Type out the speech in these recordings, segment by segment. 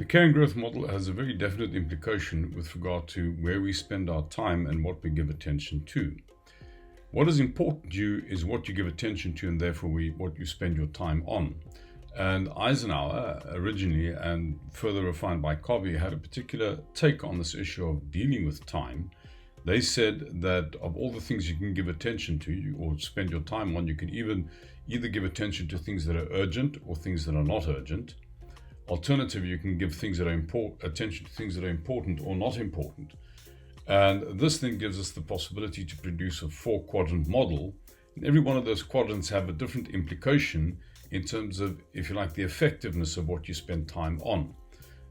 care and growth model has a very definite implication with regard to where we spend our time and what we give attention to. What is important to you is what you give attention to, and therefore what you spend your time on. And Eisenhower, originally and further refined by Covey, had a particular take on this issue of dealing with time. They said that of all the things you can give attention to or spend your time on, you can either give attention to things that are urgent or things that are not urgent. Alternatively, you can give attention to things that are important or not important. And this then gives us the possibility to produce a 4-quadrant model. And every one of those quadrants have a different implication in terms of, if you like, the effectiveness of what you spend time on.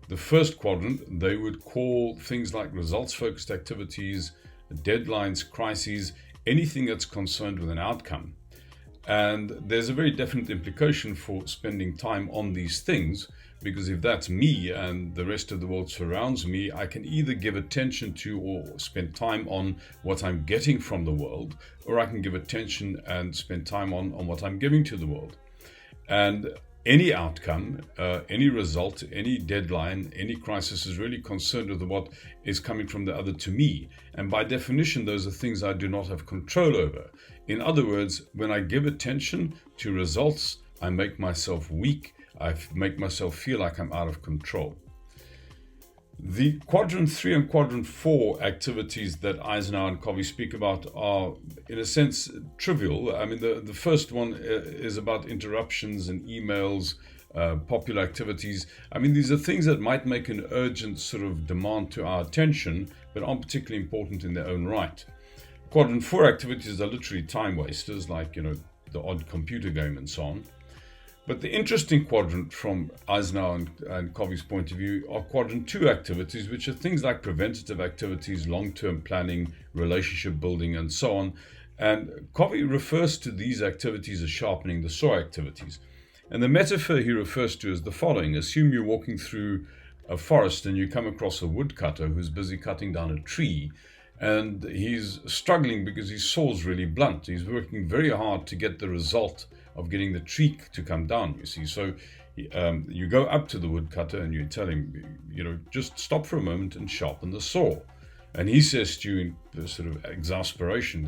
The first quadrant, they would call things like results-focused activities, deadlines, crises, anything that's concerned with an outcome. And there's a very definite implication for spending time on these things, because if that's me and the rest of the world surrounds me, I can either give attention to or spend time on what I'm getting from the world, or I can give attention and spend time on what I'm giving to the world. And any outcome, any result, any deadline, any crisis is really concerned with what is coming from the other to me. And by definition, those are things I do not have control over. In other words, when I give attention to results, I make myself weak. I make myself feel like I'm out of control. The quadrant 3 and quadrant 4 activities that Eisenhower and Covey speak about are, in a sense, trivial. I mean, the first one is about interruptions and emails, popular activities. I mean, these are things that might make an urgent sort of demand to our attention, but aren't particularly important in their own right. Quadrant 4 activities are literally time wasters, like, the odd computer game and so on. But the interesting quadrant from Eisenhower and Covey's point of view are quadrant 2 activities, which are things like preventative activities, long-term planning, relationship building, and so on. And Covey refers to these activities as sharpening the saw activities. And the metaphor he refers to is the following. Assume you're walking through a forest and you come across a woodcutter who's busy cutting down a tree. And he's struggling because his saw's really blunt. He's working very hard to get the result of getting the tree to come down, you see. So you go up to the woodcutter and you tell him, just stop for a moment and sharpen the saw. And he says to you in sort of exasperation,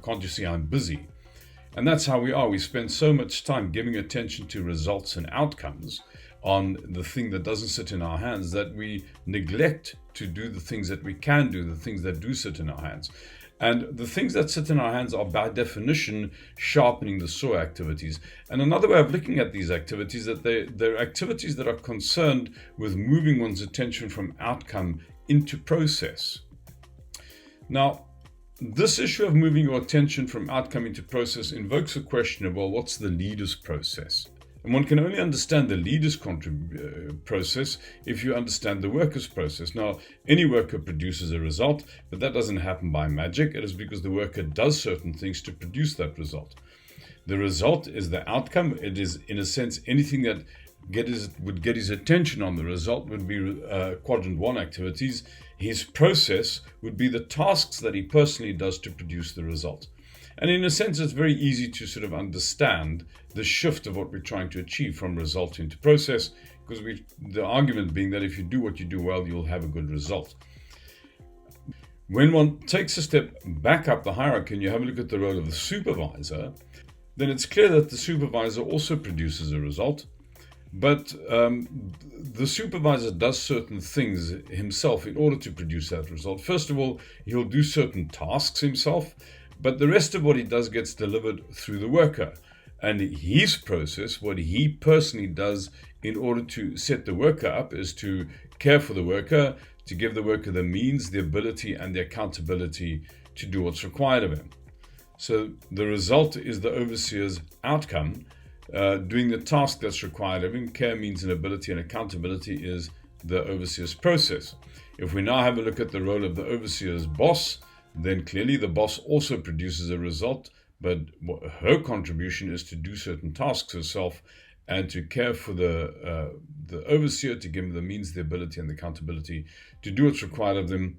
can't you see I'm busy? And that's how we are. We spend so much time giving attention to results and outcomes on the thing that doesn't sit in our hands that we neglect to do the things that we can do, the things that do sit in our hands. And the things that sit in our hands are, by definition, sharpening the saw activities. And another way of looking at these activities is that they're activities that are concerned with moving one's attention from outcome into process. Now, this issue of moving your attention from outcome into process invokes a question of, well, what's the leader's process? And one can only understand the leader's process if you understand the worker's process. Now, any worker produces a result, but that doesn't happen by magic. It is because the worker does certain things to produce that result. The result is the outcome. It is, in a sense, anything that would get his attention on the result would be quadrant 1 activities. His process would be the tasks that he personally does to produce the result. And in a sense, it's very easy to sort of understand the shift of what we're trying to achieve from result into process, because the argument being that if you do what you do well, you'll have a good result. When one takes a step back up the hierarchy and you have a look at the role of the supervisor, then it's clear that the supervisor also produces a result. But the supervisor does certain things himself in order to produce that result. First of all, he'll do certain tasks himself, but the rest of what he does gets delivered through the worker. And his process, what he personally does in order to set the worker up, is to care for the worker, to give the worker the means, the ability, and the accountability to do what's required of him. So the result is the overseer's outcome, doing the task that's required of him. Care, means, and ability, and accountability is the overseer's process. If we now have a look at the role of the overseer's boss, then clearly the boss also produces a result, but her contribution is to do certain tasks herself and to care for the overseer, to give him the means, the ability, and the accountability to do what's required of them.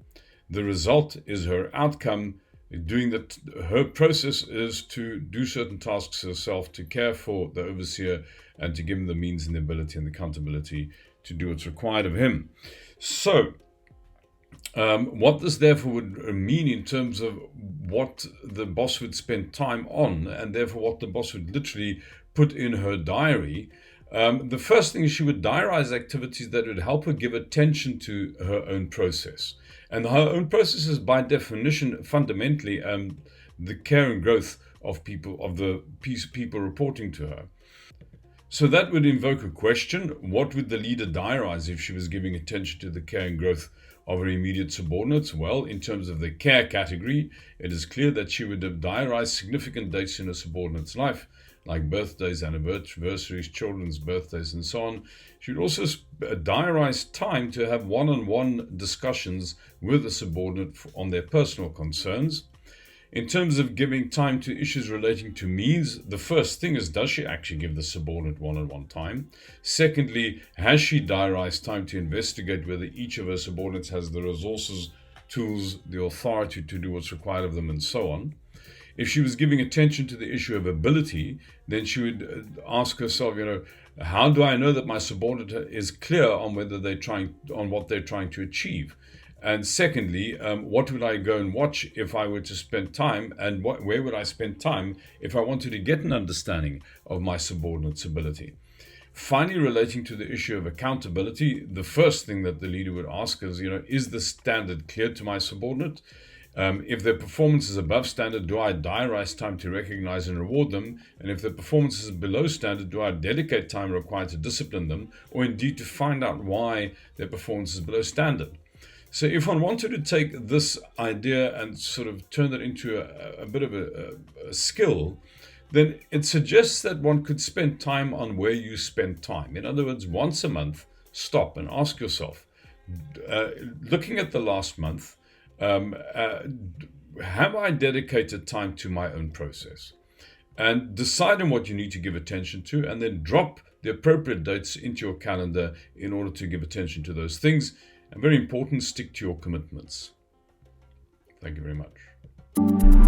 The result is her outcome. Her process is to do certain tasks herself, to care for the overseer, and to give him the means and the ability and the accountability to do what's required of him. So, what this therefore would mean in terms of what the boss would spend time on, and therefore what the boss would literally put in her diary. The first thing is she would diarize activities that would help her give attention to her own process. And her own process is by definition fundamentally the care and growth of people, of the people reporting to her. So that would invoke a question: what would the leader diarize if she was giving attention to the care and growth of her immediate subordinates? Well, in terms of the care category, it is clear that she would have diarized significant dates in her subordinate's life, like birthdays, anniversaries, children's birthdays, and so on. She would also diarize time to have one-on-one discussions with the subordinate on their personal concerns. In terms of giving time to issues relating to means, the first thing is, does she actually give the subordinate one-on-one time? Secondly, has she diarized time to investigate whether each of her subordinates has the resources, tools, the authority to do what's required of them, and so on? If she was giving attention to the issue of ability, then she would ask herself, how do I know that my subordinate is clear on what they're trying to achieve? And secondly, what would I go and watch if I were to spend time, and where would I spend time if I wanted to get an understanding of my subordinate's ability? Finally, relating to the issue of accountability, the first thing that the leader would ask is the standard clear to my subordinate? If their performance is above standard, do I diarize time to recognize and reward them? And if their performance is below standard, do I dedicate time required to discipline them, or indeed to find out why their performance is below standard? So if one wanted to take this idea and sort of turn it into a bit of a skill, then it suggests that one could spend time on where you spend time. In other words, once a month, stop and ask yourself, looking at the last month, have I dedicated time to my own process? And decide on what you need to give attention to, and then drop the appropriate dates into your calendar in order to give attention to those things. And very important, stick to your commitments. Thank you very much.